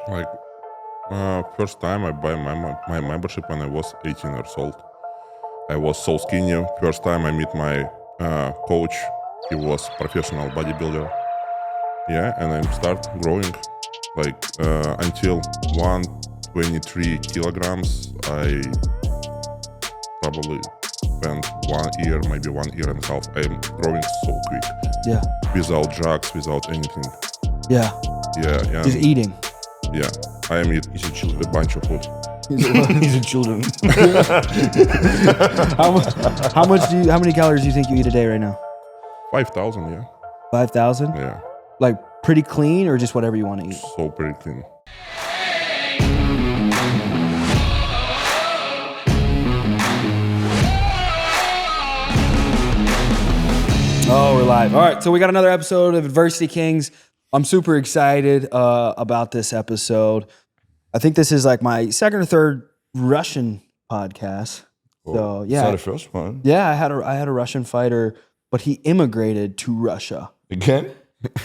Like first time I buy my membership when I was 18 years old. I was so skinny. First time I meet my coach. He was professional bodybuilder. Yeah, and I start growing like until 123 kilograms. I probably spent 1 year, maybe 1 year and a half. I'm growing so quick. Yeah. Without drugs, without anything. Yeah. Yeah. Just eating. Yeah. I am eat a bunch of food. These are children. How many calories do you think you eat a day right now? 5,000, yeah. 5,000? Yeah. Like pretty clean or just whatever you want to eat? So pretty clean. Oh, we're live. All right, so we got another episode of Adversity Kings. I'm super excited about this episode. I think this is like my second or third Russian podcast. So yeah, It's not the first one. yeah, I had a Russian fighter, but he immigrated to Russia. Again?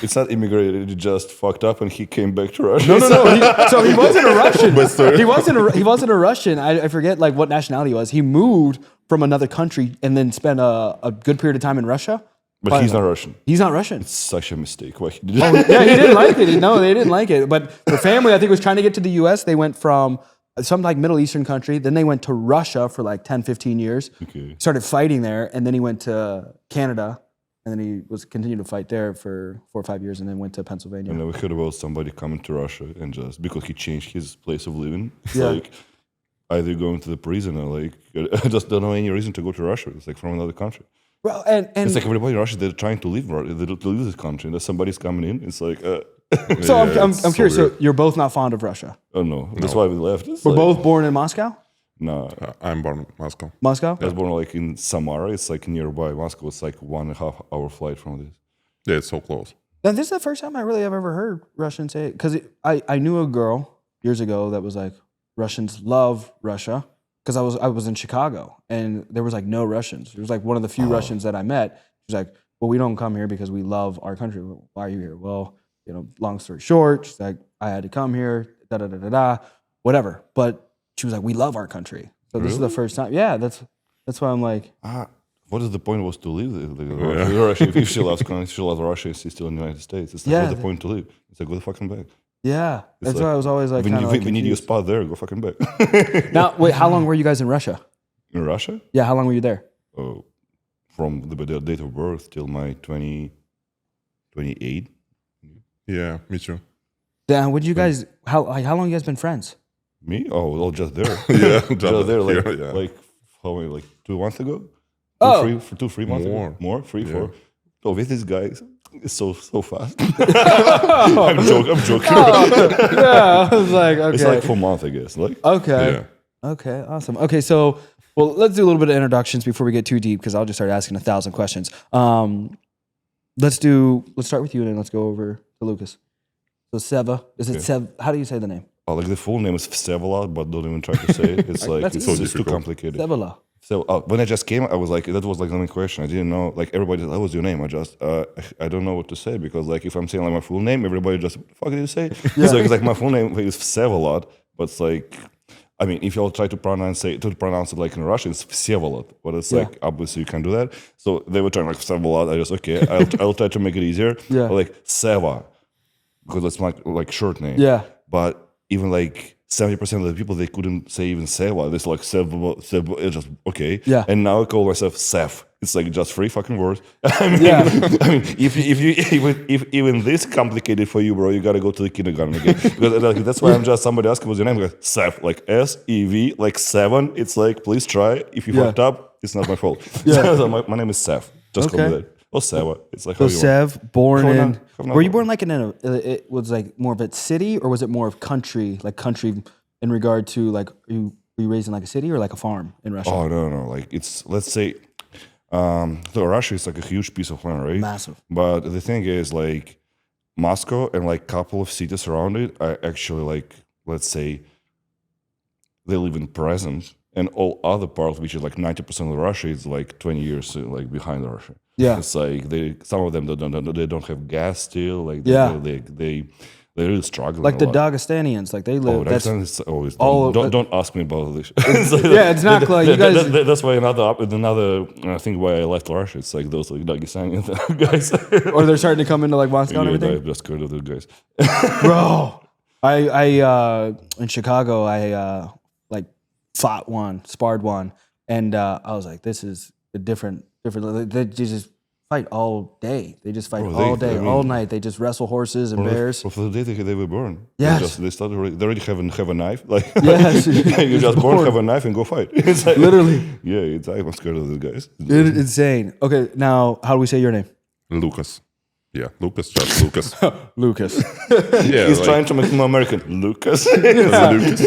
It's not immigrated. He just fucked up and he came back to Russia. No. So he wasn't a Russian. He wasn't a Russian. I forget like what nationality he was. He moved from another country and then spent a good period of time in Russia. But he's not Russian. He's not Russian. It's such a mistake. Why he did Oh, yeah, he didn't like it. No, they didn't like it. But the family, I think, was trying to get to the U.S. They went from some like Middle Eastern country. Then they went to Russia for like 10, 15 years. Okay. Started fighting there. And then he went to Canada. And then he continued to fight there for 4 or 5 years and then went to Pennsylvania. I never heard about somebody coming to Russia and just because he changed his place of living. It's Yeah. like either going to the prison or like I just don't know any reason to go to Russia. It's like from another country. Well, and It's like everybody in Russia, they're trying to leave this country. And then somebody's coming in. It's like, so Yeah, I'm it's so curious. So weird. you're both not fond of Russia. oh no, that's why we left. It's We're like, both born in Moscow? No, I'm born in Moscow. Moscow? I was born like in Samara. It's like nearby Moscow. It's like 1.5 hour flight from this. Yeah, it's so close. Now, this is the first time I really have ever heard Russians say it. Because I knew a girl years ago that was like, Russians love Russia. Because I was in Chicago and there was like no Russians. It was like one of the few Russians that I met. She was like, well, we don't come here because we love our country. Well, why are you here? Well, long story short, she's like, I had to come here, whatever. But she was like, we love our country. So this is the first time. Yeah, that's why I'm like, What is the point was to leave Russia? If she loves Russia, she's still in the United States. It's like, Yeah. what's the point to leave? It's like, go fucking back. yeah. That's like, why I was always like, we kind of need, like we need your confused. spot there. Go fucking back. Now, wait, how long were you guys in Russia? In Russia? Yeah, how long were you there? From the date of birth till my 28. Yeah, me too. Then would you guys, how long you guys been friends? Me? Oh, well, just there. Yeah, just there. Like, yeah. like how many? Like 2 months ago? Oh. 3 months More. ago? More? 3, Yeah. 4. Oh, with this guy, it's so fast. I'm joking. Yeah, I was like, okay. It's like 4 months, I guess. Like, Okay. Yeah. Okay, awesome. Okay, so, well, let's do a little bit of introductions before we get too deep because I'll just start asking 1,000 questions. Let's start with you and then let's go over to Lucas. So Seva, is it Sev? How do you say the name? like the full name is Vsevolod, but don't even try to say it. It's like That's it's, so it's too difficult. complicated. Sevola. So when I just came, I was like, that was like the only question. I didn't know, like everybody, that was your name. I just, I don't know what to say because like if I'm saying like my full name, everybody just, what the fuck did you say? It's like my full name is Vsevolod, but it's like, I mean, if you'll try to pronounce it like in Russian, it's Vsevolod, but it's like obviously you can do that. So they were trying like Vsevolod. I just okay, I'll try to make it easier. Yeah. But, like Seva, because that's my like short name. Yeah. But even like 70% of the people they couldn't say even Seva. It's like Seva. It's just okay. Yeah. And now I call myself Sev. It's like just 3 fucking words. I mean, Yeah. I mean, if even this complicated for you, bro, you gotta go to the kindergarten again. Because like, that's why I'm just somebody asking what's your name. Like Sev, like SEV, like 7. It's like please try. If you Yeah. fucked up, it's not my fault. Yeah. So my name is Sev. Just call me Okay. that. Or Seva. It's like So how you want. Sev, born How in, not- how not- were you born like in it was like more of a city or was it more of country in regard to like, were you raised in like a city or like a farm in Russia? Oh no! Like it's let's say, so Russia is like a huge piece of land, right? Massive. But the thing is, like Moscow and like couple of cities around it are actually like let's say they live in present, and all other parts, which is like 90% of Russia, is like 20 years like behind Russia. Yeah. It's like some of them they don't have gas still. Like Yeah. they They're really struggling. Like a the lot. Dagestanians, like they live. Oh, that's that's always all- don't ask me about this. yeah, it's not like you guys. That's why another thing why I left Russia. It's like those like Dagestani guys. Or they're starting to come into like Moscow and Yeah, everything. I'm just scared of those guys. Bro, I in Chicago, I like sparred one, and I was like, this is a different. They just fight all day. They just fight all day, all night. They just wrestle horses and bears. For the day they were born. Yes. They started. They already have a knife. Like Yes. you just born, have a knife, and go fight. It's like, Literally. Yeah, I'm scared of those guys. It's insane. Okay, now how do we say your name? Lucas. Yeah, Lucas, just Lucas. Lucas. Yeah, He's like, trying to make him American. Lucas. Lucas.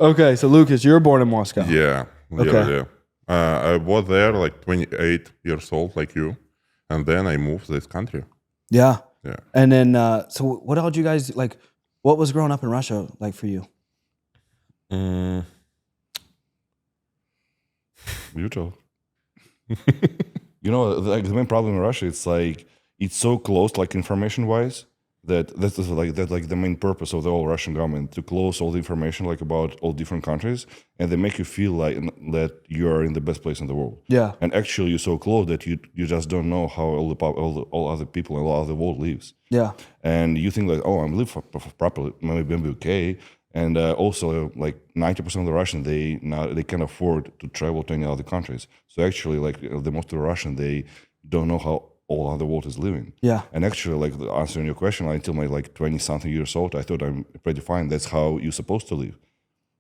Okay, so Lucas, you were born in Moscow. Yeah. Okay. Yeah. I was there like 28 years old, like you, and then I moved to this country. Yeah. Yeah. And then, so what else you guys like? What was growing up in Russia like for you? Beautiful. You know, like the main problem in Russia, it's like it's so close, like information-wise, that's like the main purpose of the whole Russian government to close all the information like about all different countries, and they make you feel like that you are in the best place in the world. Yeah. And actually, you're so close that you just don't know how all other people and all other world lives. Yeah. And you think like, oh, I'm living properly, maybe I'm okay. And also, like 90% of the Russians, they can afford to travel to any other countries. So actually, like the most of the Russian, they don't know how all other world is living. Yeah. And actually, like answering your question, until my like 20-something years old, I thought I'm pretty fine. That's how you're supposed to live.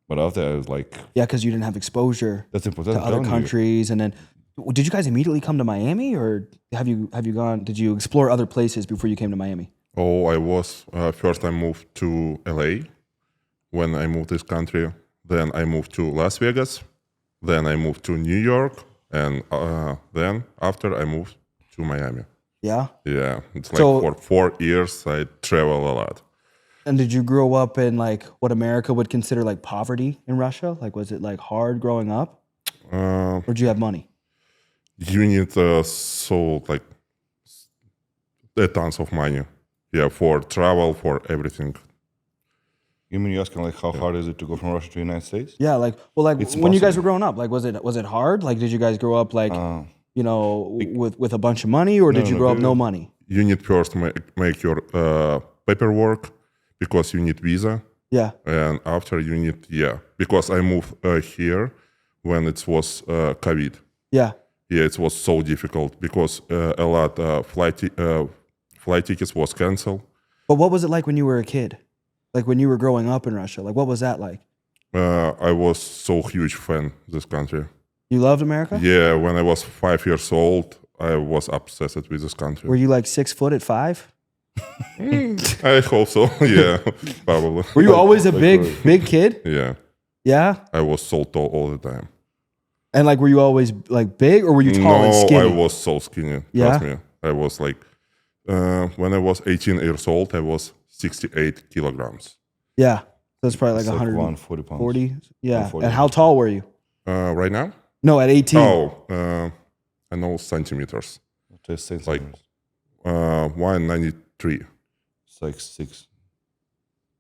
But after I was like, Yeah, because you didn't have exposure that's important. to other countries. And then, did you guys immediately come to Miami, or have you gone? Did you explore other places before you came to Miami? Oh, I was first I moved to LA when I moved this country. Then I moved to Las Vegas. Then I moved to New York, and then after I moved to Miami. Yeah. Yeah, it's like So- for 4 years I travel a lot. And did you grow up in like what America would consider like poverty in Russia? Like, was it like hard growing up, or did you have money? You need so like tons of money. Yeah, for travel, for everything. You mean you're asking like how hard is it to go from Russia to the United States? Yeah, like when It's you guys possible. were growing up, like was it hard? Like, did you guys grow up like with a bunch of money, or did you no, grow up very- no money? You need first make your paperwork because you need visa, Yeah. and after you need because I moved here when it was COVID. Yeah. Yeah, it was so difficult because a lot flight tickets was canceled. But what was it like when you were a kid? Like when you were growing up in Russia? Like what was that like? I was so huge fan of this country. You loved America? Yeah, when I was 5 years old, I was obsessed with this country. Were you like 6 foot at 5? I hope so. Yeah, probably. Were you always a big kid? Yeah, Yeah. I was so tall all the time. And like, were you always like big, or were you tall and No, skinny? I was so skinny. Yeah? Trust me. I was like, when I was 18 years old, I was 68 kilograms. Yeah. So it's probably like It's 140. 140 pounds. Yeah. 140. And how tall were you? Right now? No, at 18. Oh, I know centimeters. Just say Like- something. 193. It's like 6.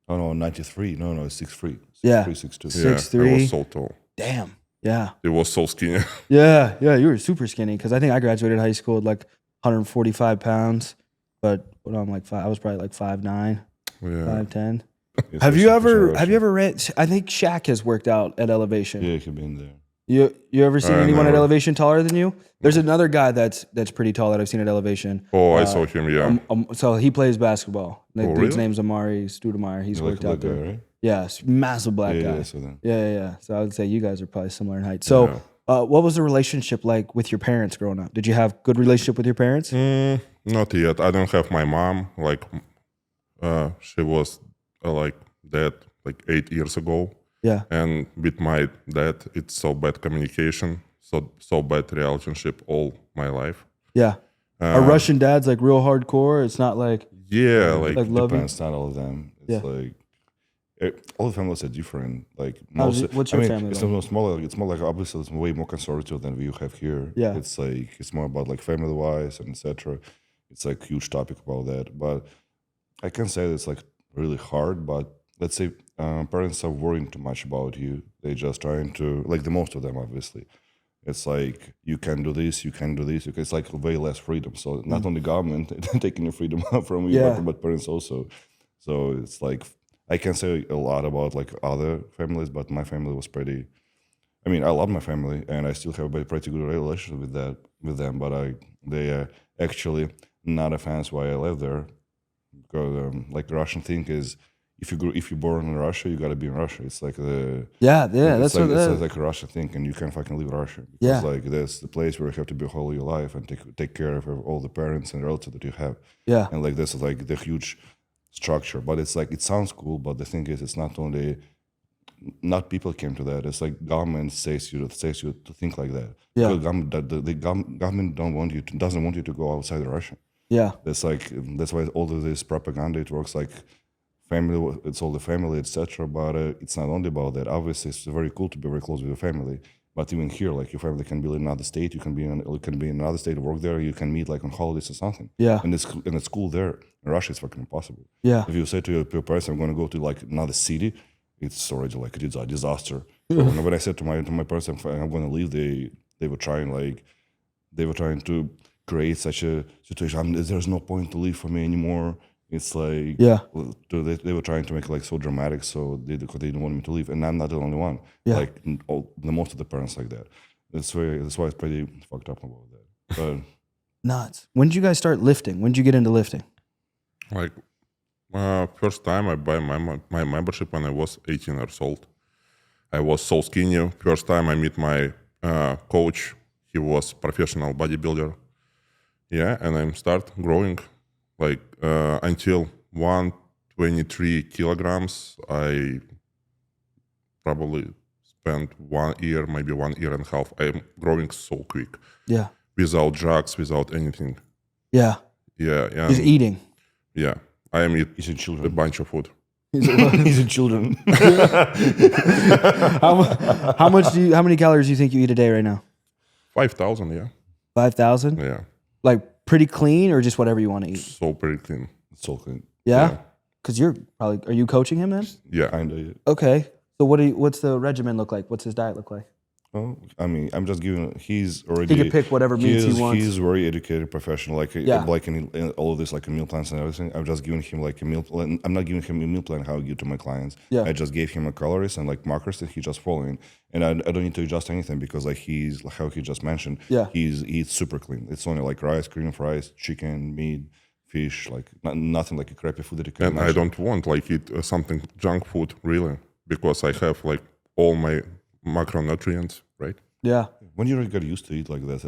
Oh no, 93. No, it's 6'3". Yeah. 6'2". Yeah, 6'3". I was so tall. Damn. Yeah. It was so skinny. Yeah. Yeah. You were super skinny, because I think I graduated high school at like 145 pounds. But when I'm like I was probably like 5'9", Yeah. 5'10". It's Have like you 6% ever Russian. read? I think Shaq has worked out at Elevation. Yeah, he's been there. You ever seen anyone at never. Elevation taller than you? There's another guy that's pretty tall that I've seen at Elevation. Oh, I saw him. Yeah. So he plays basketball. The dude's really? name's Amari Stoudemire. He's You like worked a out black guy, there. right? Yeah, massive black Yeah, guy. yeah, so then. Yeah. So I would say you guys are probably similar in height. So, what was the relationship like with your parents growing up? Did you have good relationship with your parents? Not yet. I don't have my mom. Like, she was like dead like 8 years ago. Yeah. And with my dad, it's so bad communication, so bad relationship all my life. Yeah. Are Russian dads like real hardcore? It's not like Yeah, like love you. Depends, not all of them. It's Yeah. like all the families are different. Like How's most, what's your I mean, family it's like? not smaller. It's more like obviously it's way more conservative than we have here. Yeah. It's like it's more about like family wise and etc. It's like huge topic about that. But I can say that it's like really hard. But let's say parents are worrying too much about you. They just trying to, like the most of them, obviously. It's like you can do this, you can do this. It's like way less freedom. So not only government taking your freedom from you, Yeah. but parents also. So it's like I can say a lot about like other families, but my family was pretty. I mean, I love my family, and I still have a pretty good relationship with them. But they are actually not a fans why I live there, because like the Russian thing is, if you're born in Russia, you gotta be in Russia. It's like Yeah, it's that's like, what. it's like a Russian thing, and you can't fucking leave Russia Yeah. because like that's the place where you have to be whole your life and take care of all the parents and relatives that you have. Yeah. And like this is like the huge structure, but it's like it sounds cool, but the thing is, it's not people came to that. It's like government says you to think like that. Yeah. Because government doesn't want you to go outside Russia. Yeah. That's why all of this propaganda, it works like family. It's all the family, etc. But it's not only about that. Obviously, it's very cool to be very close with your family. But even here, like your family can be in another state. You can be in another state, work there. You can meet like on holidays or something. Yeah. And it's cool there. In Russia, it's fucking impossible. Yeah. If you say to your parents, "I'm going to go to like another city," it's already like a disaster. So when I said to my parents, "I'm going to leave," they were trying to create such a situation. There's no point to leave for me anymore. It's like Yeah. they were trying to make it like so dramatic, so they didn't want me to leave, and I'm not the only one. Yeah. Like the most of the parents like that. That's why it's pretty fucked up about that. But Nuts. When did you guys start lifting? When did you get into lifting? Like first time I buy my membership when I was 18 years old. I was so skinny. First time I meet my coach. He was professional bodybuilder. Yeah, and I start growing like until 123 kilograms. I probably spent 1 year, maybe 1 year and a half. I'm growing so quick Yeah. without drugs, without anything. Yeah. Yeah, yeah. Just eating. Yeah, I am eat eating a children, bunch of food. eating children. How many calories do you think you eat a day right now? 5,000, yeah. 5,000? Yeah, Like pretty clean or just whatever you want to eat? so pretty clean. It's all clean. Yeah? Because are you coaching him then? Yeah, Kinda. Yeah. Okay. So what's the regimen look like? What's his diet look like? Oh, I mean, I'm just giving. He's already. He can pick whatever meats he wants. He's very educated professional. Like Yeah. like in all of this, like meal plans and everything. I'm just giving him like a meal plan. I'm not giving him a meal plan how I give to my clients. Yeah. I just gave him a calories and like markers that he's just following, and I don't need to adjust anything because like he's like how he just mentioned. Yeah. He eats super clean. It's only like rice, cream fries, chicken, meat, fish. Like nothing like a crappy food that you can. and I imagine. don't want like eat something junk food really because I have like all my macronutrients, right? Yeah. When you already get used to eat like that,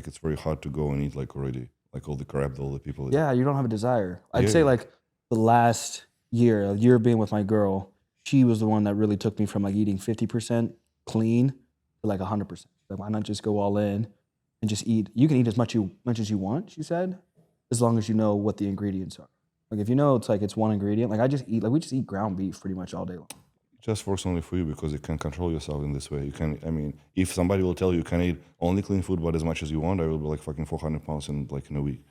it's very hard to go and eat like already like all the crap that all the people eat. Yeah, you don't have a desire. I'd Yeah. say like the last a year being with my girl, she was the one that really took me from like eating 50% clean to like 100%. Like why not just go all in and just eat? You can eat as much as you want, she said, as long as you know what the ingredients are. Like if you know it's one ingredient, like we just eat ground beef pretty much all day long. Just works only for you because you can control yourself in this way. You can, I mean, if somebody will tell you can eat only clean food but as much as you want, I will be like fucking 400 pounds in a week.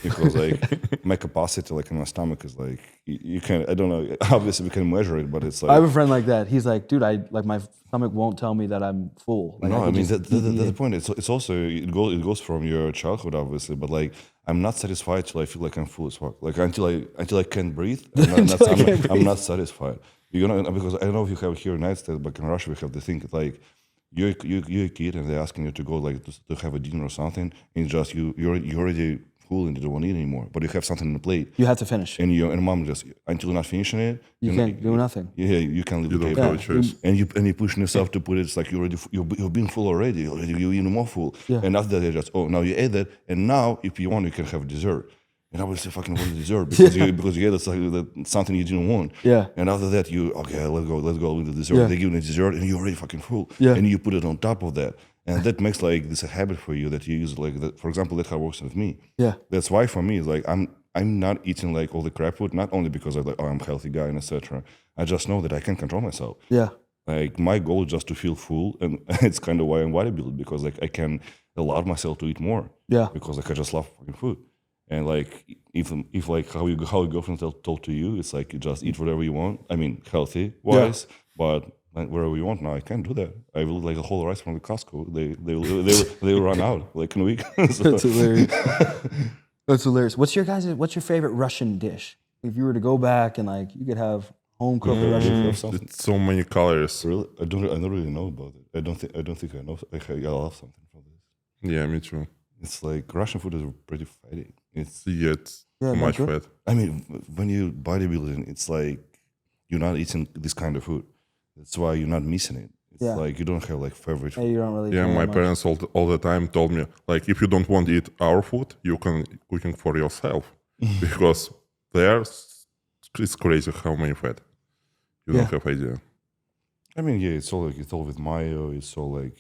Because like my capacity like in my stomach is like you can, I don't know, obviously we can measure it, but it's like I have a friend like that. He's like, dude, my stomach won't tell me that I'm full. Like, no, I can mean just that's the point. It's also it goes from your childhood, obviously, but like I'm not satisfied till I feel like I'm full as fuck. Like until I can't breathe, I'm not satisfied. You know, because I don't know if you have here in the United States, but in Russia we have the thing like you're a kid and they're asking you to go like to have a dinner or something, and just you're already full and you don't want to eat anymore, but you have something on the plate. You have to finish. And mom just until you're not finishing it, You can't do nothing. Yeah, you can't leave You the don't table. have a choice. And you're pushing yourself to put it. It's like you've been full already. You're even more full. Yeah. And after that, you just now you ate that, and now if you want, you can have dessert. And I was say fucking want dessert because you ate something you didn't want. Yeah. And after that, let's go with the dessert. Yeah. They give you the dessert, and you're already fucking full. Yeah. And you put it on top of that, and that makes like this a habit for you that you use like that. For example, that's how it works with me. Yeah. That's why for me, it's like I'm not eating like all the crap food, not only because I'm like, I'm a healthy guy and etc. I just know that I can control myself. Yeah. Like my goal is just to feel full, and it's kind of why I'm bodybuilding because like I can allow myself to eat more. Yeah. Because like I just love fucking food, And like if like how your girlfriend told to you, it's like you just eat whatever you want. I mean, healthy wise, but like wherever you want now, I can't do that. I will like a whole rice from the Costco. They will run out like in a week. So- That's hilarious. That's hilarious. What's your favorite Russian dish? If you were to go back and like you could have home cooked Russian Have food. something? It's so many colors. Really, I don't really know about it. I don't think I know. I love something from this. Yeah, me too. It's like Russian food is pretty fatty. It's Yeah, it's Yeah, too much not fat. I mean, when you bodybuilding, it's like you're not eating this kind of food. That's why you're not missing it. It's Yeah. like you don't have like favorite Hey, food. you don't really. Yeah, care my that much. parents all the time told me, like, if you don't want to eat our food, you can cooking for yourself. Because there, it's crazy how many fat. You don't have idea. I mean, yeah, it's all with mayo. It's all like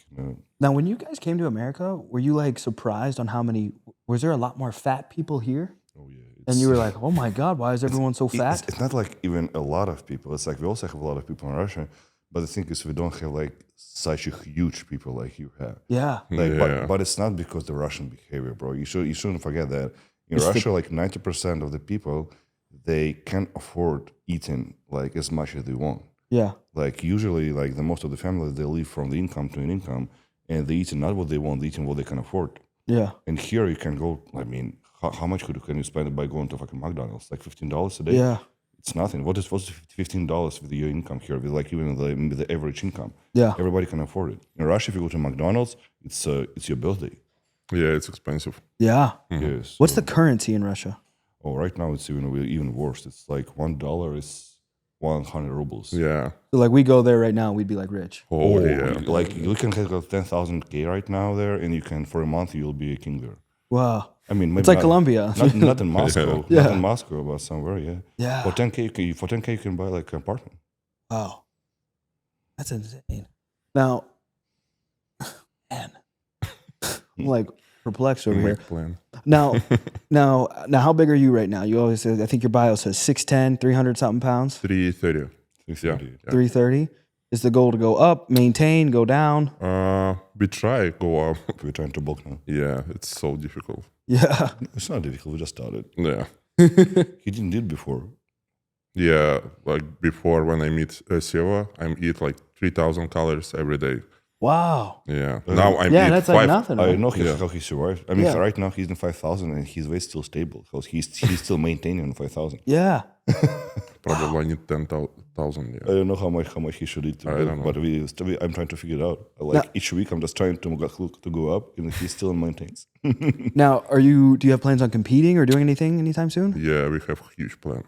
Now, when you guys came to America, were you like surprised on how many? Was there a lot more fat people here? oh yeah. And you were like, "Oh my God, why is everyone so fat?" It's not like even a lot of people. It's like we also have a lot of people in Russia, but the thing is we don't have like such a huge people like you have. Yeah, Like, Yeah. but it's not because the Russian behavior, bro. You shouldn't forget that in Russia, like 90% of the people, they can't afford eating like as much as they want. yeah, Like usually, like the most of the families, they live from the income to an income, and they eat not what they want, they eat what they can afford. yeah, And here you can go. I mean, how much can you spend by going to fucking McDonald's? Like $15 a day. yeah, It's nothing. What's $15 with your income here? With like even the average income, yeah. everybody can afford it. In Russia, if you go to McDonald's, it's your birthday. Yeah, it's expensive. Yeah. Yes. What's the currency in Russia? Oh, right now it's even worse. It's like $1 is 100 rubles. Yeah. So like we go there right now, we'd be like rich. Oh, yeah. Like you can have 10,000 K right now there, and you can for a month you'll be a king there. Wow. I mean, maybe It's like not- Colombia. Not in Moscow. Yeah. Not in Moscow, but somewhere. Yeah. Yeah. For 10K, you can buy like an apartment. Wow. That's insane. Now, man, I'm like perplexed over here. Make plan. Now, how big are you right now? You always say, I think your bio says 6'10", 300 something pounds, 330. Yeah. 330. Is the goal to go up, maintain, go down? We try go up. We're trying to bulk now. Yeah, it's so difficult. Yeah. It's not difficult. We just started. Yeah. He didn't do it before. Yeah, like before when I meet Seva, I eat like 3,000 calories every day. Wow. Yeah. Now I'm Yeah, eat that's five. like nothing. I Right? know how he survived. I mean, Yeah. right now he's in 5,000 and his weight's still stable because he's still maintaining 5,000. Yeah. Probably I need 10,000. Yeah. I don't know how much he should eat, I don't know. but I'm trying to figure it out. Like each week, I'm just trying to go up, and he still maintains. Now, do you have plans on competing or doing anything anytime soon? Yeah, we have huge plan.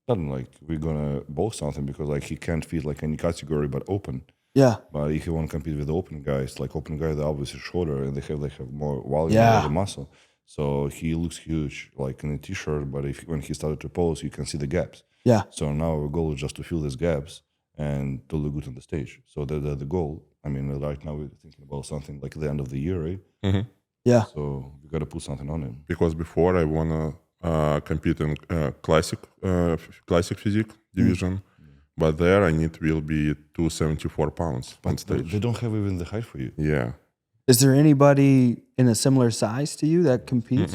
Not like we're gonna boast something because like he can't fit like any category but open. Yeah. But if you want to compete with the open guys, like open guys, they're obviously shorter and they have more volume, Yeah. more muscle. So he looks huge, like in a t-shirt. But when he started to pose, you can see the gaps. Yeah. So now our goal is just to fill these gaps and to look good on the stage. So the goal. I mean, right now we're thinking about something like the end of the year, right? Yeah. So we got to put something on him. Because before I wanna compete in classic physique division, but there I will be 274 pounds on But stage. they don't have even the height for you. Yeah. Is there anybody in a similar size to you that competes?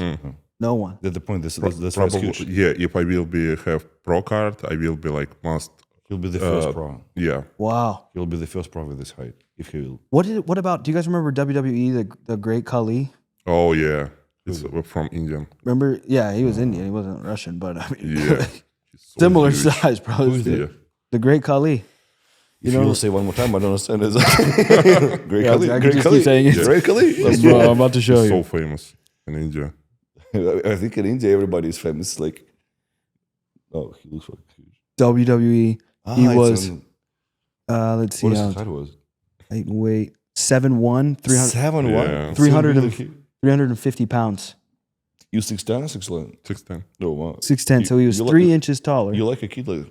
No one. That's the point. That's why it's Probably, huge. yeah. If I will have pro card, I will be like must. He'll be the first pro. Yeah. Wow. He'll be the first pro with this height, if he will. What about? Do you guys remember WWE, the Great Khali? Oh yeah. It's from Indian. Remember? Yeah, he was Indian. He wasn't Russian, but I mean, Yeah. He's so similar huge. size, probably. Yeah. The Great Khali. If you will say one more time, I don't understand it. Great Yeah, Khali. I can Great just Khali. keep saying it. Great Khali. Bro, I'm about to show He's you. so famous in India. I think in India, everybody is famous. Like, oh, he looks like huge. WWE. He it's was. on- Let's see. What his height was? Height and weight. 7'1", 300, 7'1". Yeah. 300 Still and- really 350 pounds. You 6'10" or 6'11"? 6'10". Oh wow. 6'10", so he was you 3 like- inches taller. You like a kid like?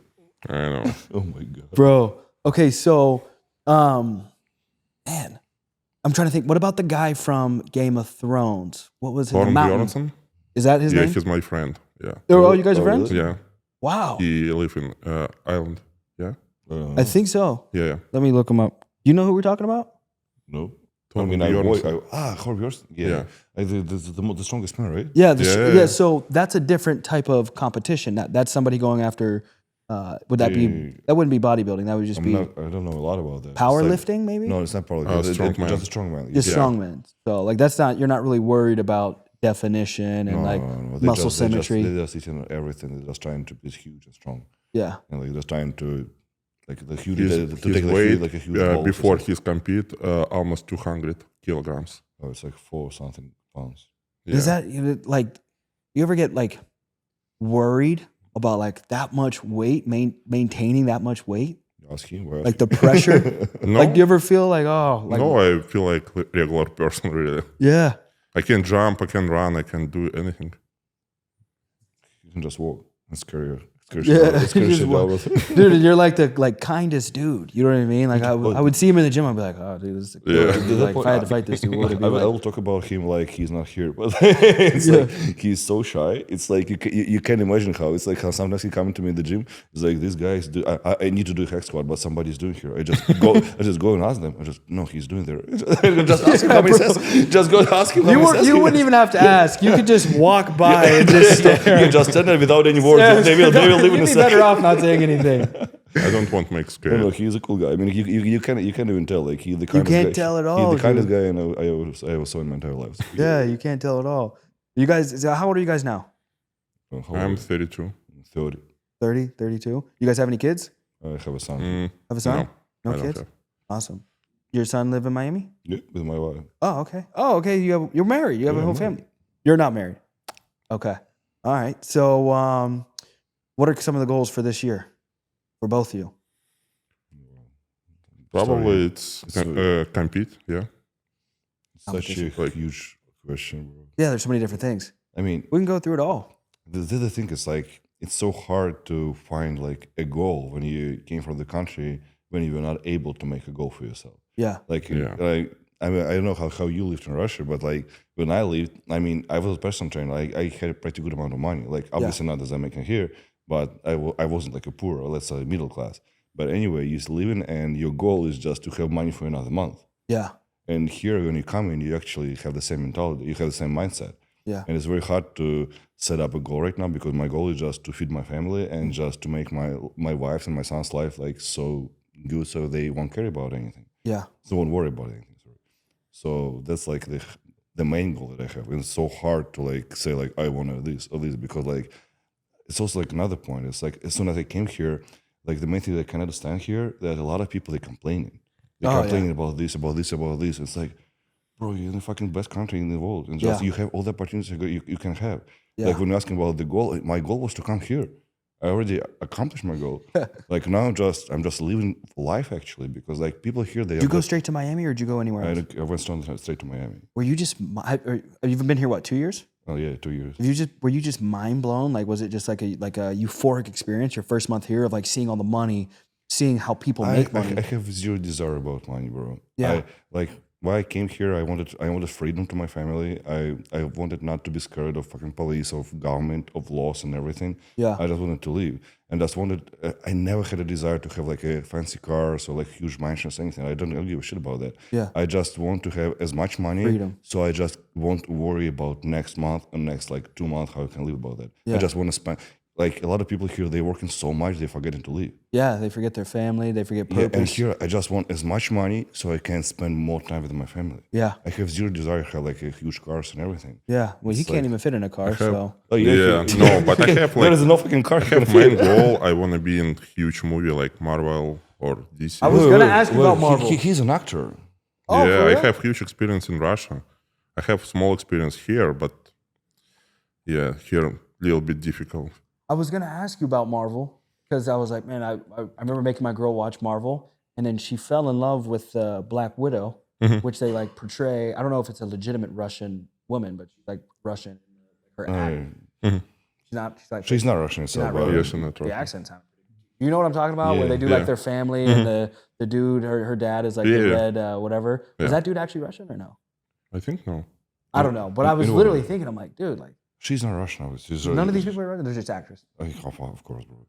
I know. Oh my god. Bro. Okay, so, man, I'm trying to think. What about the guy from Game of Thrones? What was his Thorn Mountain? Bjornsson? Is that his Yeah, name? he's my friend. Yeah. Oh, you guys are Oh, friends? really? Yeah. Wow. He live in Ireland. Yeah. I think so. Yeah. Let me look him up. You know who we're talking about? No. I mean, Horbjörnsson. Yeah. Yeah. The strongest man, right? Yeah, Yeah. So that's a different type of competition. That's somebody going after. Would that be? That wouldn't be bodybuilding. That would just be I don't know a lot about that. powerlifting, maybe. No, it's not powerlifting. Strongman. Just a strongman. Just strongman. So like that's not. You're not really worried about definition and muscle symmetry. They're just eating everything. They're just trying to be huge and strong. Yeah. And like just trying to like the huge His weight before he's compete almost 200 kilograms. Oh, it's like 4 something pounds. Yeah. Is that like? You ever get like worried about like that much weight, maintaining that much weight? Ask him. Like the pressure. No. Like do you ever feel like No, I feel like a regular person really. Yeah. I can jump, I can run, I can do anything. You can just walk. It's scary. Yeah, Dude, dude, you're like the kindest dude. You know what I mean? Like I would see him in the gym. I'd be like, oh, dude, this is like if I had to fight this dude, what would it be I like? will talk about him like he's not here, but it's like he's so shy. It's like you can't imagine how it's like how sometimes he coming to me in the gym. It's like this guy is I need to do hack squat, but somebody's doing here. I just go and ask them. No, he's doing there. Just ask him how many says. Just go and ask him. You wouldn't even have to ask. You could just walk by and just stare. You just stand there without any words. They will leave in a You'd be second. better off not saying anything. I don't want to make scare. No, he's a cool guy. I mean, you can't even tell. Like he's the kindest can't guy. tell at all, He's the kindest guy I ever saw in my entire life. So, Yeah, you can't tell at all. You guys, how old are you guys now? I'm 32. 30. 30, 32? You guys have any kids? I have a son. Have a son? No, No I don't kids? have. Awesome. Your son live in Miami? Yeah, with my wife. Oh, okay. You're married. You have a whole family. You're not married. Okay. All right. So, what are some of the goals for this year for both of you? Probably it's compete, yeah. Such a huge question, bro. Yeah, there's so many different things. I mean, We can go through it all. the other thing is like it's so hard to find like a goal when you came from the country when you were not able to make a goal for yourself. Yeah. Like, Yeah. I mean, I don't know how you lived in Russia, but like when I lived, I mean, I was a personal trainer. I had a pretty good amount of money. Like obviously not as I'm making here, but I wasn't like a poor, or let's say middle class. But anyway, you're living and your goal is just to have money for another month. Yeah. And here, when you come in, you actually have the same mentality. You have the same mindset. Yeah. And it's very hard to set up a goal right now because my goal is just to feed my family and just to make my wife's and my son's life like so good so they won't care about anything. Yeah. So won't worry about anything. Sorry. So that's like the main goal that I have. And it's so hard to like say like I want this or this because like it's also like another point. It's like as soon as I came here, like the main thing that I can understand here that a lot of people they're complaining. They're complaining about this, about this, about this. It's like, bro, you're in the fucking best country in the world, and just you have all the opportunities you can have. Yeah. Like when you're asking about the goal, my goal was to come here. I already accomplished my goal. Like now, I'm just living life actually because like people here they. Did you go straight to Miami or did you go anywhere else? I went straight to Miami. Were you just? You've been here what, 2 years? Oh yeah, 2 years. Were you just mind blown? Like, was it just like a euphoric experience? Your first month here of like seeing all the money, seeing how people make money. I have zero desire about money, bro. Yeah. When I came here, I wanted freedom to my family. I wanted not to be scared of fucking police, of government, of laws and everything. Yeah. I just wanted to live. And just wanted, I never had a desire to have like a fancy cars or like huge mansions, anything. I don't give a shit about that. Yeah. I just want to have as much money. Freedom. So I just won't worry about next month or next like 2 months, how I can live about that. Yeah. I just want to spend, like a lot of people here, they're working so much, they're forgetting to live. Yeah, they forget their family, they forget purpose. Yeah, and here I just want as much money so I can spend more time with my family. Yeah. I have zero desire to have like a huge cars and everything. Yeah. Well, he can't even fit in a car, so. Oh Yeah, no, but I have there like is no fucking car. I have main goal. I want to be in huge movie like Marvel or DC. I was gonna ask you about Marvel. He's an actor. Oh, yeah, for I real? have huge experience in Russia. I have small experience here, but yeah, here a little bit difficult. I was gonna ask you about Marvel because I was like, man, I remember making my girl watch Marvel, and then she fell in love with Black Widow, which they like portray. I don't know if it's a legitimate Russian woman, but she's like Russian. Her accent. She's not. She's not Russian itself. not really. but- Yes, in that The Russia. accent sounds. You know what I'm talking about? Where they do Yeah. like their family and the dude, her dad is like the Yeah. red whatever. Yeah. Is that dude actually Russian or no? I think no. I don't know, but I was It literally was. thinking, I'm like, dude, like She's not Russian. She's none of these people are Russian. They're just actors. Of course, bro.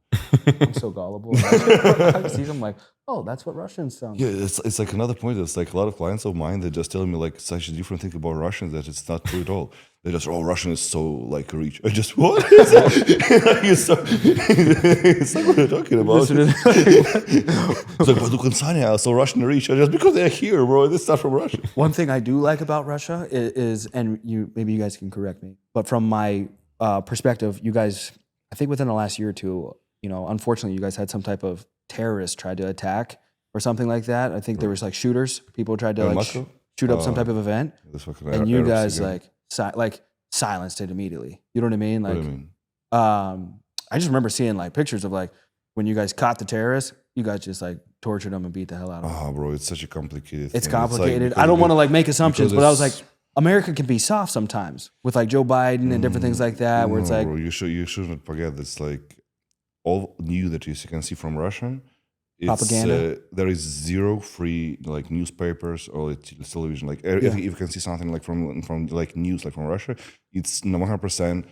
I'm so gullible. I see them like, oh, that's what Russians sound Yeah, like. it's like another point. It's like a lot of clients of mine, they're just telling me like such a different thing about Russians that it's not true at all. They just, oh, Russian is so like rich. I just, what? It's like, what are you talking about? It's like, but look in Sanya, so Russian rich. Just because they're here, bro. This is not from Russia. One thing I do like about Russia is, and maybe you guys can correct me, but from my perspective, you guys, I think within the last year or two, unfortunately, you guys had some type of terrorist tried to attack or something like that. I think there was like shooters. People tried to like shoot up some type of event, and you guys like silenced it immediately. You know what I mean? Like, What do you mean? I just remember seeing like pictures of like when you guys caught the terrorists, you guys just like tortured them and beat the hell out of them. Oh, bro, it's such a complicated It's thing. complicated. Like, I don't want to like make assumptions, because but I was like, it's- America can be soft sometimes with like Joe Biden and different things like that, where it's No, like, bro, you shouldn't forget this. Like all news that you can see from Russian, it's, Propaganda. There is zero free like newspapers or television. Like if you can see something like from like news like from Russia, it's 100%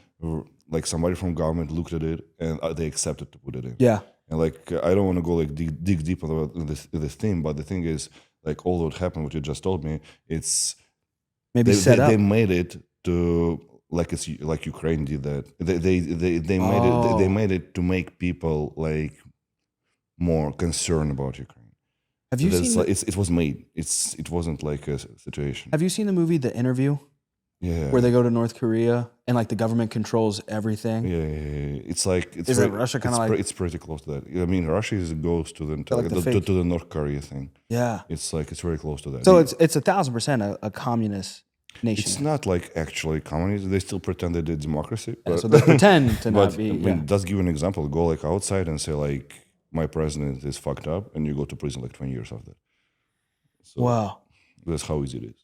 like somebody from government looked at it and they accepted to put it in. yeah, And like I don't want to go like dig deep about this thing, but the thing is like all that happened, what you just told me, it's maybe set up. they made it to like it's like Ukraine did that. They made it to make people like more concerned about Ukraine. Have you That's seen? like, it was made. It wasn't like a situation. Have you seen the movie The Interview, Yeah. where they go to North Korea and like the government controls everything? Yeah. It's like it's Is it Russia kinda like- it's pretty close to that. I mean, Russia goes to the like the fake- to the North Korea thing. Yeah. It's like it's very close to that. So it's 1,000% a communist nation. It's not like actually communism. They still pretend they did democracy. Yeah, But, so they pretend to but not be. I mean, just give you an example. Go like outside and say like my president is fucked up, and you go to prison like 20 years after. So Wow. that's how easy it is.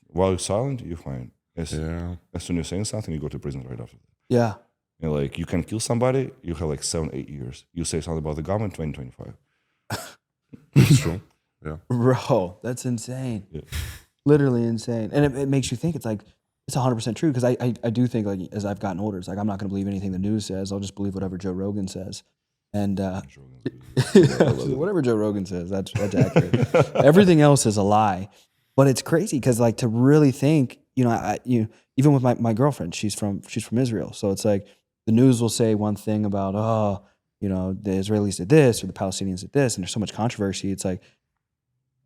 While you're silent, you're fine. As soon as you're saying something, you go to prison right after that. Yeah. And like you can kill somebody, you have like 7-8 years. You say something about the government, 20-25. It's true. Yeah. Bro, that's insane. Yeah. Literally insane. And it makes you think it's like, it's 100% true. Because I do think like as I've gotten older, it's like I'm not going to believe anything the news says. I'll just believe whatever Joe Rogan says. And whatever Joe Rogan says, that's accurate. Everything else is a lie. But it's crazy because like to really think, even with my girlfriend, she's from Israel. So it's like the news will say one thing about, the Israelis did this or the Palestinians did this, and there's so much controversy. It's like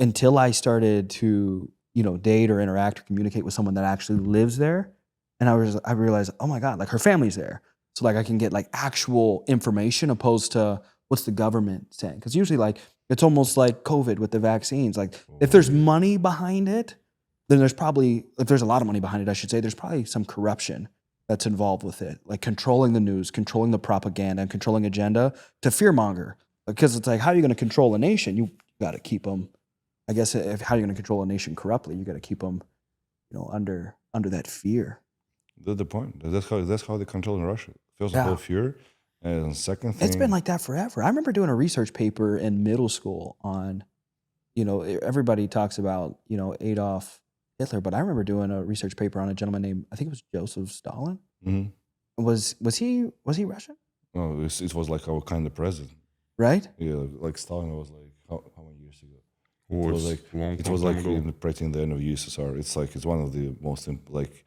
until I started to, date or interact or communicate with someone that actually lives there, and I realized, oh my God, like her family's there. So like I can get like actual information opposed to what's the government saying. Because usually like it's almost like COVID with the vaccines. Like if there's money behind it, then there's probably, if there's a lot of money behind it, I should say, there's probably some corruption that's involved with it. Like controlling the news, controlling the propaganda, and controlling agenda to fearmonger. Because it's like, how are you going to control a nation? You got to keep them, I guess, how are you going to control a nation corruptly? You got to keep them, under that fear. That's the point. That's how they control in Russia. First of all, fear, and second thing, It's been like that forever. I remember doing a research paper in middle school on, everybody talks about, Adolf Hitler, but I remember doing a research paper on a gentleman named, I think it was Joseph Stalin. Mm-hmm. Was he Russian? No, it was like our kind of president. Right? Yeah, like Stalin was like how many years ago? Oh, It was it's like long it was time like ago. pretty in the end of USSR. It's one of the most like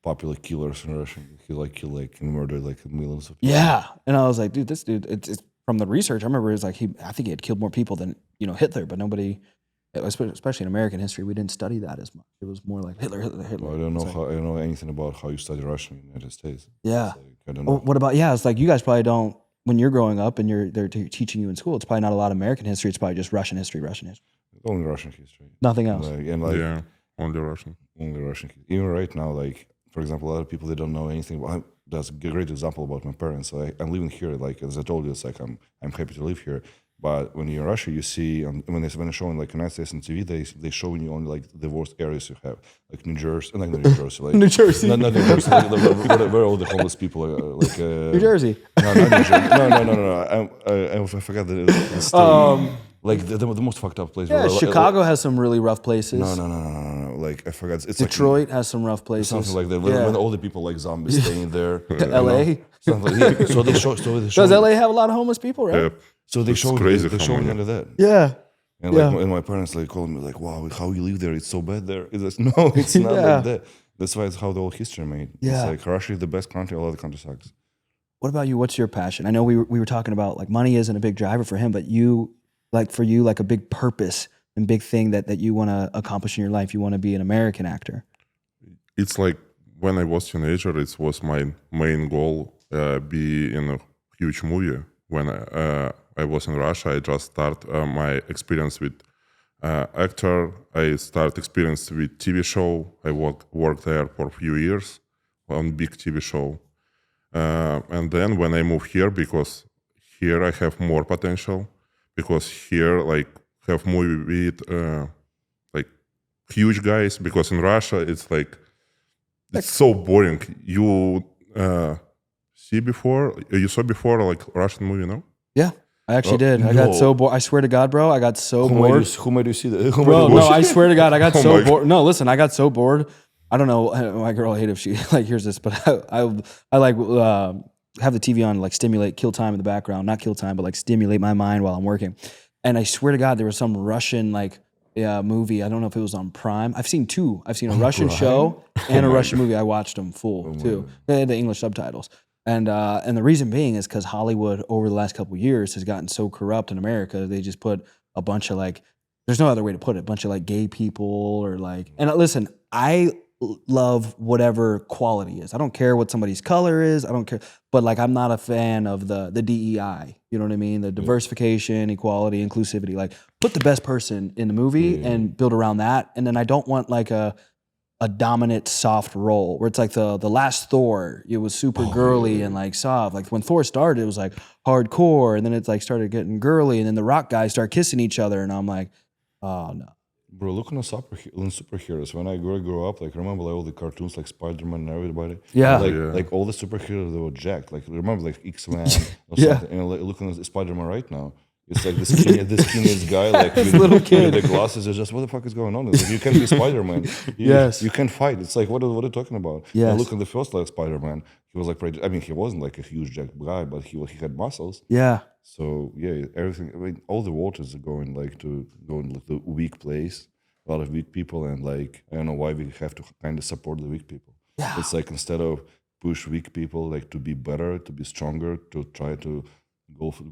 popular killers in Russia. He like killed like and murdered like millions of people. Yeah. And I was like, dude, this dude, it's from the research. I remember it was like I think he had killed more people than Hitler, but nobody, especially in American history, we didn't study that as much. It was more like Hitler. Well, I don't know I don't know anything about how you study Russian in the United States. Yeah. It's like, I don't know. What about it's like you guys probably don't when you're growing up and they're teaching you in school. It's probably not a lot of American history. It's probably just Russian history. Only Russian history. Nothing else. Yeah, only Russian. Only Russian. Even right now, like for example, a lot of people they don't know anything. Well, that's a great example about my parents. So I'm living here. Like as I told you, it's like I'm happy to live here. But when you're in Russia, you see when they're showing like United States on TV, they showing you only like the worst areas you have, like New Jersey, like not New Jersey, like New Jersey. not New Jersey, like, where all the homeless people are, like New Jersey. No, not New Jersey. No. I forgot the state. Like the most fucked up place. Yeah, Chicago has some really rough places. No. like I forgot. It's Detroit has some rough like places. something like that. Yeah. When all the people like zombies staying there. LA. Something like, yeah. So they show. Does LA have a lot of homeless people, right? Yeah, So they it's showed crazy they how showed many. kind of that. Yeah. And like and my parents like called me like, wow, how you live there? It's so bad there. It's like, no, it's not Yeah. like that. That's why it's how the whole history made. Yeah. It's like Russia is the best country. All other countries sucks. What about you? What's your passion? I know we were talking about like money isn't a big driver for him, but for you, like a big purpose and big thing that you want to accomplish in your life. You want to be an American actor. It's like when I was teenager, it was my main goal be in a huge movie. When I was in Russia, I just start my experience with actor. I start experience with TV show. I worked there for a few years on big TV show. And then when I moved here, because here I have more potential, because here like have movie with like huge guys, because in Russia it's like it's so boring. You saw before like Russian movie, no? Yeah, I actually did. I got so bored. I swear to God, bro, I got so bored. Who made you see that? Bro, no, I swear to God, I got so my bored. No, listen, I got so bored. I don't know. My girl hated if she like hears this, but I like have the TV on, like stimulate, kill time in the background, not kill time, but like stimulate my mind while I'm working. And I swear to God, there was some Russian like movie. I don't know if it was on Prime. I've seen two. I've seen a Russian show and a Russian movie. I watched them full too. They had the English subtitles. And the reason being is because Hollywood over the last couple of years has gotten so corrupt in America. They just put a bunch of like, there's no other way to put it, a bunch of like gay people or like, and listen, I love whatever quality is. I don't care what somebody's color is. I don't care. But like, I'm not a fan of the DEI. You know what I mean? The diversification, equality, inclusivity. Like, put the best person in the movie and build around that. And then I don't want like a dominant soft role where it's like the last Thor, it was super girly and like soft. Like when Thor started, it was like hardcore, and then it's like started getting girly, and then the rock guys start kissing each other, and I'm like, oh no. Bro, look on superheroes. When I grew up, like remember like all the cartoons like Spider-Man and everybody. Yeah. Like all the superheroes they were jacked. Like remember like X-Men or Yeah. something. And like, looking at Spider-Man right now. It's like this skinniest guy, like with, little kid. with the glasses. Is just what the fuck is going on? It's like, you can't be Spider-Man. You can't fight. It's like what are you talking about? Yes. Now look at the first like Spider-Man. He was like pretty. I mean, he wasn't like a huge jacked guy, but he had muscles. Yeah. So yeah, everything. I mean, all the waters are going like to the weak place. A lot of weak people, and like I don't know why we have to kind of support the weak people. Yeah. It's like instead of push weak people like to be better, to be stronger, to try to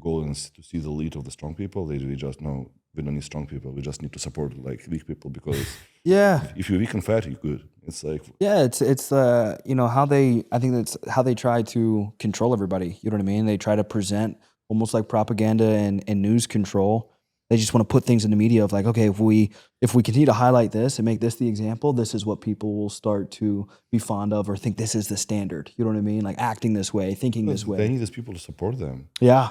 go and to see the lead of the strong people. We just know we don't need strong people. We just need to support like weak people, because if you're weak and fat, you're good. It's like it's you know how I think that's how they try to control everybody. You know what I mean? They try to present almost like propaganda and news control. They just want to put things in the media of like, okay, if we continue to highlight this and make this the example, this is what people will start to be fond of or think this is the standard. You know what I mean? Like acting this way, thinking this way. They need these people to support them. Yeah.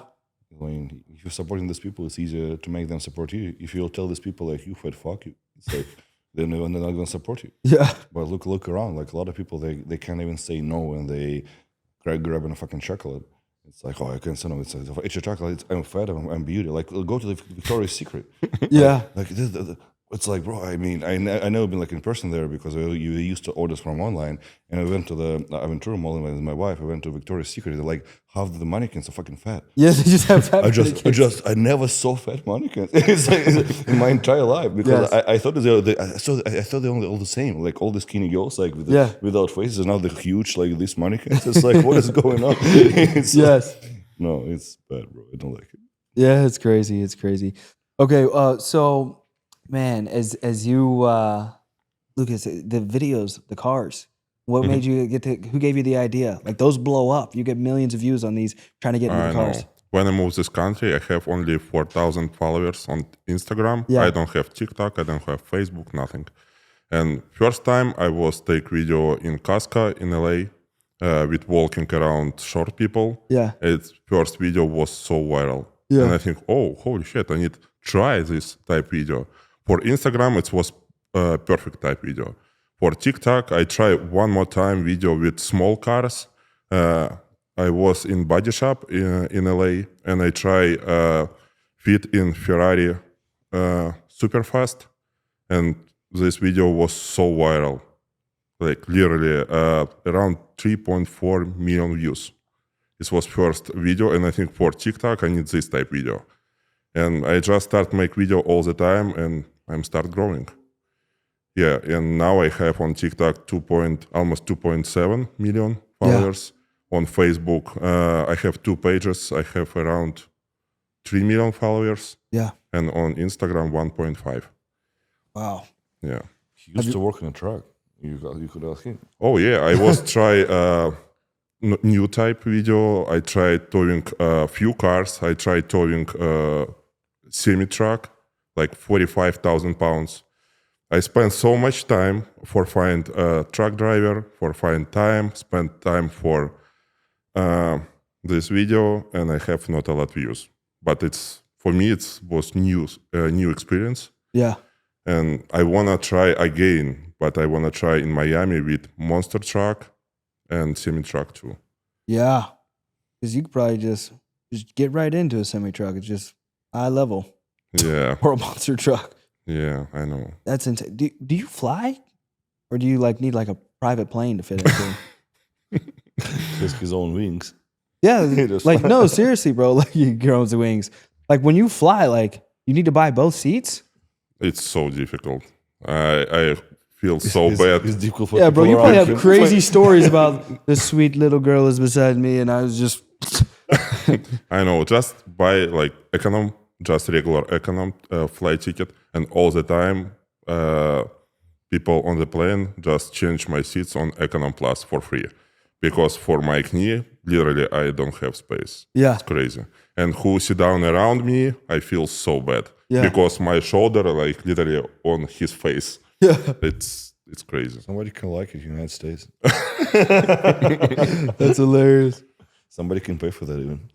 I mean, if you're supporting these people, it's easier to make them support you. If you'll tell these people like you fat fuck you, it's like they're not gonna support you. Yeah. But look around, like a lot of people they can't even say no when they grabbing a fucking chocolate. It's like, oh, I can't say no. It's a chocolate. I'm fat. I'm beauty. Like, go to the Victoria's Secret. Yeah. Like it's like, bro. I mean, I never been like in person there because you used to order from online. And I went to the Aventura Mall with my wife. I went to Victoria's Secret. They're like, half the mannequins are fucking fat. Yeah, they just have fat I never saw fat mannequins. It's like, in my entire life because I thought I thought they're all the same. Like all the skinny girls, like without faces, and now they're huge, like these mannequins. It's like, what is going on? No, it's bad, bro. I don't like it. Yeah, it's crazy. It's crazy. Okay, so man, as you Lukas, the videos, the cars. What made you who gave you the idea? Like those blow up. You get millions of views on these trying to get into the cars. Know. When I moved this country, I have only 4,000 followers on Instagram. Yeah. I don't have TikTok. I don't have Facebook, nothing. And first time I was take video in Casca in LA with walking around short people. Yeah. Its first video was so viral. Yeah. And I think, oh, holy shit, I need to try this type video. For Instagram, it was perfect type video. For TikTok, I tried one more time video with small cars. I was in body shop in LA, and I try fit in Ferrari super fast, and this video was so viral, like literally around 3.4 million views. This was first video, and I think for TikTok I need this type video. And I just start make video all the time, and I'm start growing. Yeah, and now I have on TikTok almost 2.7 million followers. On Facebook, I have 2 pages. I have around 3 million followers. Yeah. And on Instagram, 1.5. Wow. Yeah. He used to work in a truck. You could ask him. Oh yeah, I was try new type video. I tried towing few cars. I tried towing semi truck, like 45,000 pounds. I spent so much time for find a truck driver, for find time, spend time for this video, and I have not a lot views. But for me it was new experience. Yeah. And I wanna try again, but I wanna try in Miami with monster truck and semi truck too. Yeah. Because you could probably just get right into a semi truck. It's just high level. Yeah. Or a monster truck. Yeah, I know. That's insane. Do you fly? Or do you need like a private plane to fit into? He has his own wings. Yeah. just Like, no, seriously, bro. Like, you grow the wings. Like, when you fly, like, you need to buy both seats? It's so difficult. I feel so bad. It's difficult for Yeah, bro, you people probably around have him. crazy stories about this sweet little girl is beside me, and I was just. I know. Just buy like regular econom flight ticket, and all the time people on the plane just change my seats on Econom Plus for free. Because for my knee, literally, I don't have space. Yeah. It's crazy. And who sit down around me, I feel so bad. Yeah. Because my shoulder, like, literally on his face. Yeah. It's crazy. Somebody can like it in the United States. That's hilarious. Somebody can pay for that even.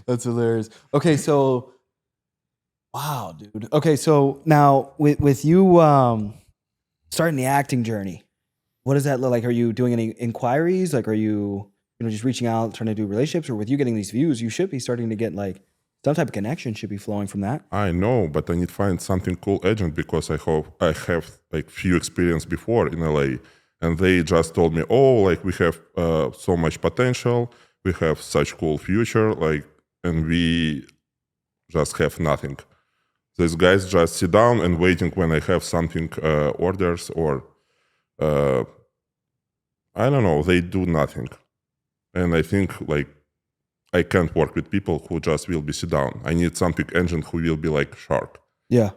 That's hilarious. Okay, so. Wow, dude. Okay, so now with you starting the acting journey, what does that look like? Are you doing any inquiries? Like, are you just reaching out, trying to do relationships? Or with you getting these views, you should be starting to get like some type of connection should be flowing from that. I know, but I need to find something cool agent because I have like few experience before in LA, and they just told me, oh, like we have so much potential, we have such cool future, like, and we just have nothing. These guys just sit down and waiting when I have something orders or I don't know, they do nothing. And I think like I can't work with people who just will be sit down. I need something engine who will be like sharp. Yeah.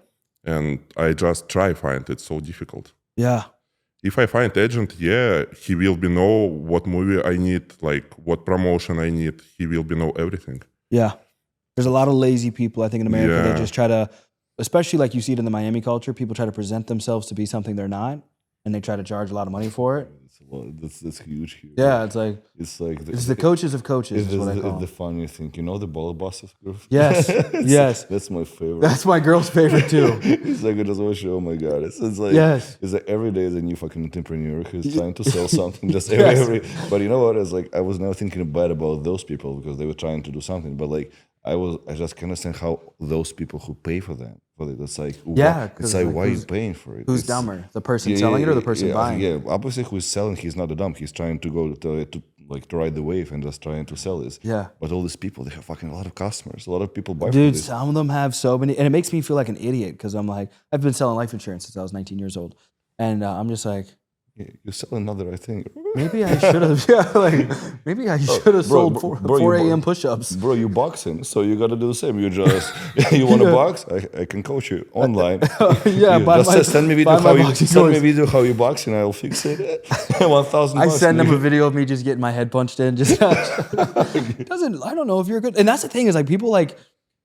And I just try find it so difficult. Yeah. If I find agent, yeah, he will be know what movie I need, like what promotion I need. He will be know everything. Yeah. There's a lot of lazy people, I think, in America. Yeah. They just try to, especially like you see it in the Miami culture, people try to present themselves to be something they're not, and they try to charge a lot of money for it. That's huge here. Yeah, it's like It's like it's the coaches of coaches is what I call the them. funniest thing. You know the ball bosses group? Yes, yes. That's my favorite. That's my girl's favorite too. It's like I just watch it. Oh my god! It's like Yes. It's like every day is a new fucking entrepreneur who's trying to sell something. Just Yes. every. But you know what? It's like I was now thinking bad about those people because they were trying to do something. But like I just can't understand how those people who pay for them. It's like Yeah, it's like why are you paying for it? Who's It's- dumber, the person selling it or the person buying? Yeah, obviously, who's selling? He's not a dumb. He's trying to go to ride the wave and just trying to sell this. Yeah. But all these people, they have fucking a lot of customers. A lot of people buy Dude, for this. some of them have so many, and it makes me feel like an idiot because I'm like, I've been selling life insurance since I was 19 years old, and I'm just like, Yeah, you sell another, I think. maybe I should have, maybe I should have sold 4 a.m. push-ups. Bro, you boxing, so you got to do the same. You just you want to box? I can coach you online. Yeah, You buy just my- send me buy video my how you boxing send me toys. video how you boxing. I'll fix it. 1,000. I bucks, send them a nigga. video of me just getting my head punched in. Just I don't know if you're good. And that's the thing is like people like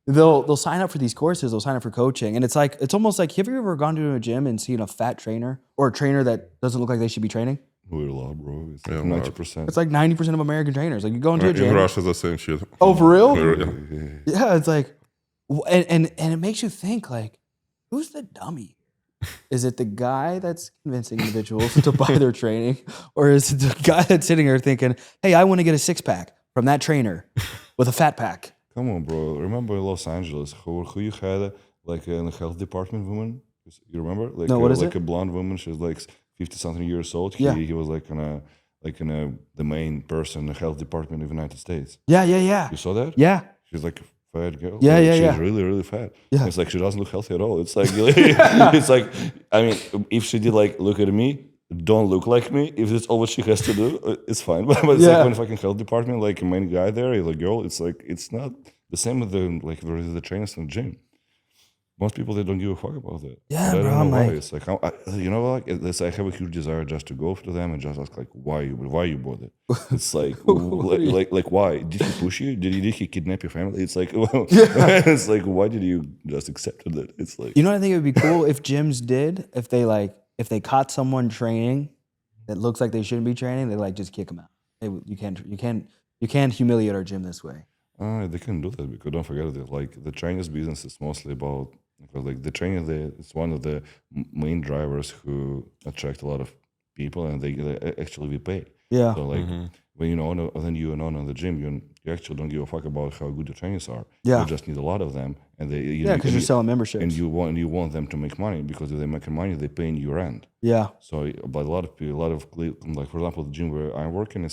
they'll sign up for these courses, they'll sign up for coaching, and it's almost like have you ever gone to a gym and seen a fat trainer or a trainer that doesn't look like they should be training? We're a lot, bro. It's Yeah, like a lot. 90%. It's like 90% of American trainers. Like you go into a In gym. Russia, the same shit. Oh, for real? Yeah. Yeah, it's like, and it makes you think like, who's the dummy? Is it the guy that's convincing individuals to buy their training, or is it the guy that's sitting there thinking, "Hey, I want to get a 6-pack from that trainer with a fat pack"? Come on, bro. Remember in Los Angeles who you had like in the health department woman? You remember? Like No, what is like it? a blonde woman. She's like 50-something years old. Yeah. He was like the main person in the health department of the United States. Yeah, yeah, yeah. You saw that? Yeah. She's like a fat girl. Yeah, Like, yeah, she's yeah. really, really fat. Yeah. It's like she doesn't look healthy at all. It's like it's like, I mean, if she did like look at me, don't look like me. If that's all what she has to do, it's fine. But it's Yeah. like when fucking health department, like a main guy there, is a girl. It's like it's not the same with the trainers in the gym. Most people, they don't give a fuck about that. Yeah, But I bro, don't know I'm why. like- It's like you know, like I have a huge desire just to go to them and just ask like, why you bought it? It's like like why did he push you? Did he kidnap your family? It's like it's like why did you just accept it? It's like You know what I think it would be cool if gyms did? If they caught someone training that looks like they shouldn't be training, they like just kick them out. You can't humiliate our gym this way. they can do that because don't forget that like the Chinese business is mostly about because like the training it's one of the main drivers who attract a lot of people and they actually we pay. Yeah. So like when you own the gym, you actually don't give a fuck about how good the trainers are. Yeah. You just need a lot of them, and Because you're selling memberships. and you want them to make money because if they make money, they pay in your rent. Yeah. So, but a lot of people, like for example, the gym where I'm working, I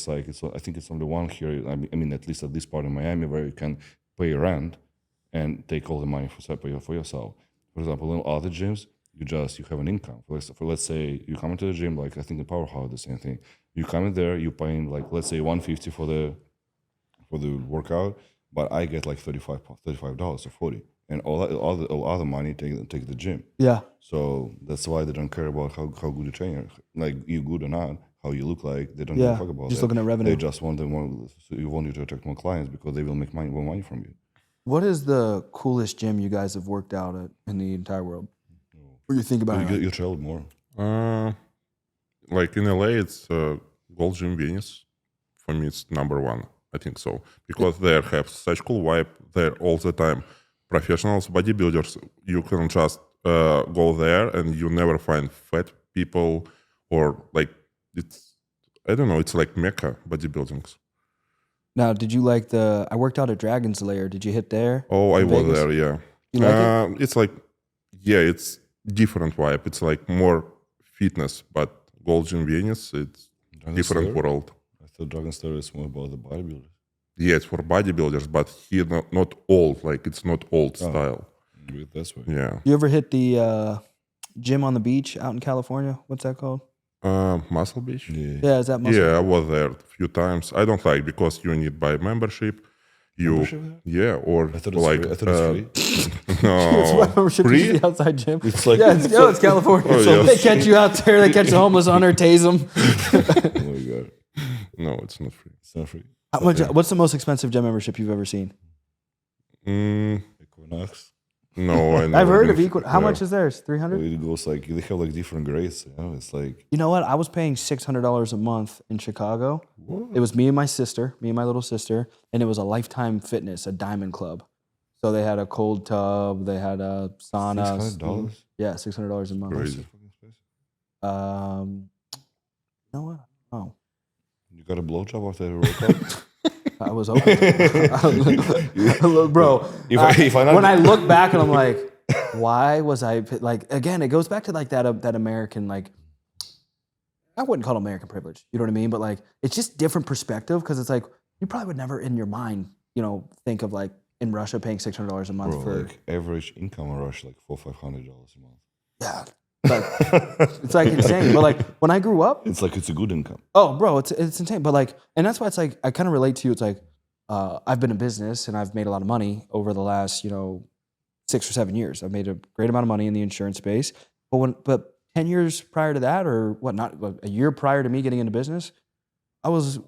think it's only one here. I mean, at least at this part of Miami where you can pay rent and take all the money for yourself. For example, in other gyms, you have an income. Let's say you come into the gym, like I think in Powerhouse the same thing. You come in there, you paying like let's say $150 for the workout, but I get like $35 or $40, and all the money take the gym. Yeah. So that's why they don't care about how good a trainer, like you good or not, how you look like. They don't give a fuck about Just that. looking at revenue. They just want you to attract more clients because they will make more money from you. What is the coolest gym you guys have worked out at in the entire world? What do you think about it? You travel more. Like in LA, it's Gold Gym Venice. For me, it's number one. I think so because they have such cool vibe. They're all the time professionals, bodybuilders. You can just go there and you never find fat people or like it's. I don't know. It's like Mecca bodybuildings. Now, did you like I worked out at Dragon's Lair. Did you hit there? Oh, I in was Vegas? there. Yeah. You like it? It's like, yeah, it's different vibe. It's like more fitness, but Gold Gym Venice, it's different world. I thought Dragon Star is more about the bodybuilders. Yeah, it's for bodybuilders, but here not old. Like it's not old style. That's way. Yeah. You ever hit the gym on the beach out in California? What's that called? Muscle Beach. Yeah. Yeah, is that Muscle? Yeah, I was there a few times. I don't like because you need buy membership. Or I thought it was like free. I thought it was free. no membership free. is the outside gym. It's like It's California. Oh, So yeah. they catch you out there. They catch the homeless hunter, tase them. oh my god, No, it's not free. it's not free. How much? What's the most expensive gym membership you've ever seen? Equinox. No, I I've heard of been Equal. How much is theirs? $300. It goes like they have like different grades. It's like You know what? I was paying $600 a month in Chicago. It was me and my little sister, and it was a Lifetime Fitness, a diamond club. So they had a cold tub, they had a sauna. $600. Yeah, $600 a month. Crazy. You know what? Oh, You got a blowjob after the workout? I was open. Bro, If I not- when I look back and I'm like, why was I like? Again, it goes back to like that American like. I wouldn't call it American privilege. You know what I mean? But like, it's just different perspective because it's like you probably would never in your mind, think of like in Russia paying $600 a month Bro, for like average income in Russia like $400-500 a month. yeah. Like, it's like insane. But like when I grew up, It's like it's a good income. oh, bro, it's insane. But like, and that's why it's like I kind of relate to you. It's like I've been in business and I've made a lot of money over the last 6 or 7 years. I've made a great amount of money in the insurance space. But 10 years prior to that, or a year prior to me getting into business, I was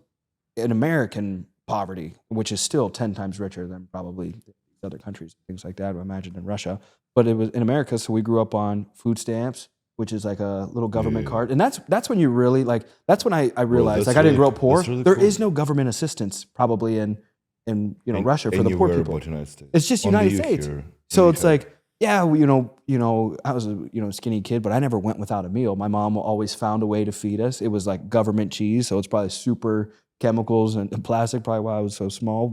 in American poverty, which is still 10 times richer than probably other countries, things like that. I imagine in Russia, but it was in America. So we grew up on food stamps, which is like a little government card, and that's when you really like. That's when I realized that's like I didn't grow really- up poor. that's really There cool. is no government assistance probably in Russia for the poor Anywhere people. but United States. It's just Only United you States. here. So You it's have- like, yeah, I was a skinny kid, but I never went without a meal. My mom always found a way to feed us. It was like government cheese, so it's probably super chemicals and plastic, probably why I was so small.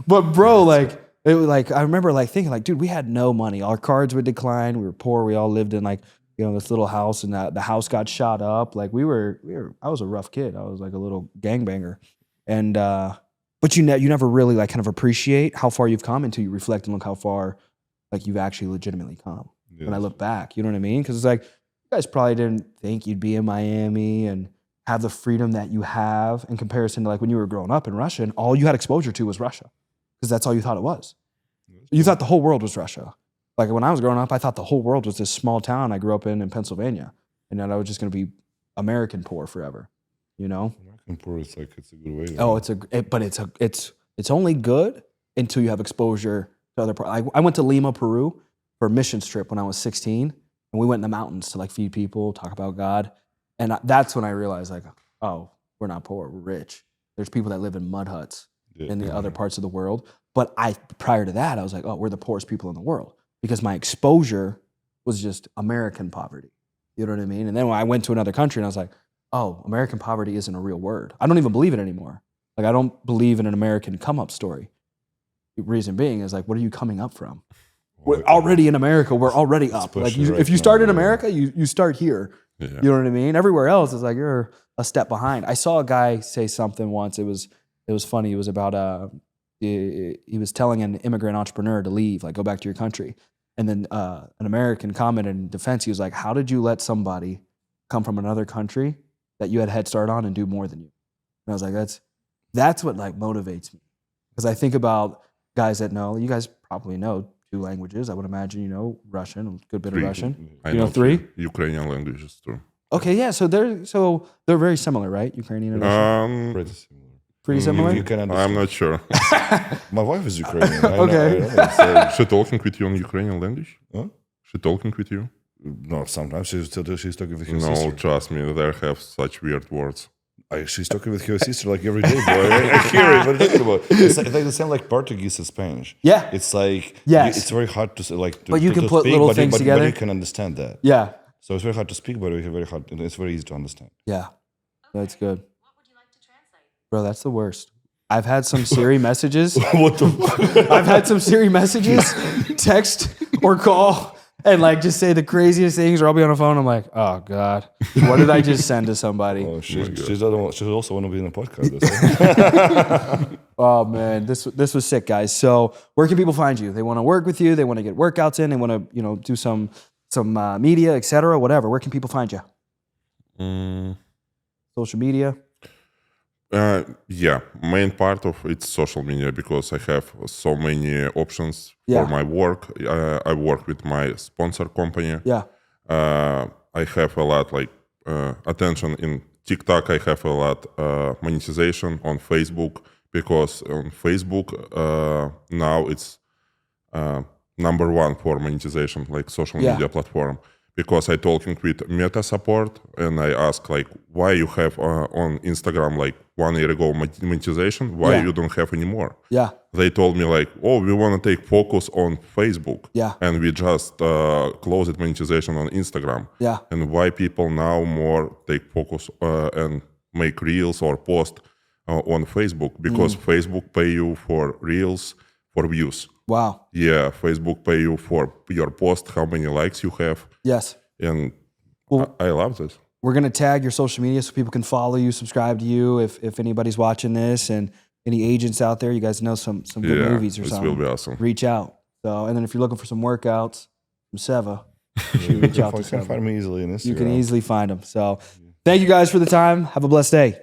But bro, like It was like, I remember like thinking like, dude, we had no money. Our cards would decline. We were poor. We all lived in like, this little house, and the house got shot up. Like I was a rough kid. I was like a little gangbanger. And, but you never really like kind of appreciate how far you've come until you reflect and look how far like you've actually legitimately come. Yes. When I look back, you know what I mean? Because it's like, you guys probably didn't think you'd be in Miami and have the freedom that you have in comparison to like when you were growing up in Russia, and all you had exposure to was Russia. Because that's all you thought it was. You thought the whole world was Russia. Like when I was growing up, I thought the whole world was this small town I grew up in Pennsylvania, and that I was just going to be American poor forever. American poor, it's like it's a good way. Oh, it's only good until you have exposure to other parts. I went to Lima, Peru, for a missions trip when I was 16, and we went in the mountains to like feed people, talk about God, and that's when I realized like, oh, we're not poor, we're rich. There's people that live in mud huts in the other parts of the world. But prior to that, I was like, oh, we're the poorest people in the world, because my exposure was just American poverty. You know what I mean? And then when I went to another country and I was like, oh, American poverty isn't a real word. I don't even believe it anymore. Like, I don't believe in an American come-up story. The reason being is like, what are you coming up from? We're already in America. We're already up. Like, if you start in America, you start here. Yeah. You know what I mean? Everywhere else is like, you're a step behind. I saw a guy say something once. It was funny. It was about he was telling an immigrant entrepreneur to leave, like go back to your country. And then an American commented in defense. He was like, how did you let somebody come from another country that you had a head start on and do more than you? And I was like, that's what like motivates me. Because I think about guys that you guys probably know 2 languages. I would imagine you know Russian, a good bit of Russian. I know 3? Ukrainian languages too. Okay, yeah. So they're very similar, right? Ukrainian and Russian. Pretty similar. Pretty similar? You can I'm not sure. My wife is Ukrainian. Okay. She talking with you in Ukrainian language? Huh? She talking with you? No, sometimes she's talking with her No, sister. trust me, they have such weird words. She's talking with her sister like every day, boy. I hear it. What are you talking about? It's like the same like Portuguese and Spanish. Yeah. It's like, yes. It's very hard to say, like, but you can put speak, little things together. But you can understand that. Yeah. So it's very hard to speak, but it's very easy to understand. Yeah. That's good. What would you like to translate? Bro, that's the worst. I've had some Siri messages. What the? I've had some Siri messages, text or call, and like just say the craziest things, or I'll be on the phone. I'm like, oh God, what did I just send to somebody? Oh, she's also want to be in a podcast. Oh man, this was sick, guys. So where can people find you? They want to work with you. They want to get workouts in. They want to do some media, etc. Whatever. Where can people find you? Social media. Yeah, main part of it's social media, because I have so many options for my work. I work with my sponsor company. Yeah. I have a lot like attention in TikTok. I have a lot monetization on Facebook, because on Facebook now it's number 1 for monetization, like social media platform. Because I talking with Meta support, and I ask like, why you have on Instagram like 1 year ago monetization, why you don't have anymore? Yeah. They told me like, oh, we want to take focus on Facebook. Yeah. And we just closed monetization on Instagram. Yeah. And why people now more take focus and make reels or post on Facebook? Because Facebook pay you for reels for views. Wow. Yeah, Facebook pay you for your post, how many likes you have. Yes. And well, I love this. We're going to tag your social media so people can follow you, subscribe to you. If anybody's watching this, and any agents out there, you guys know some good movies or something. This will be awesome. Reach out. So, and then if you're looking for some workouts from Seva, reach out to Seva. You can find me easily in Instagram. You can easily find them. So thank you guys for the time. Have a blessed day.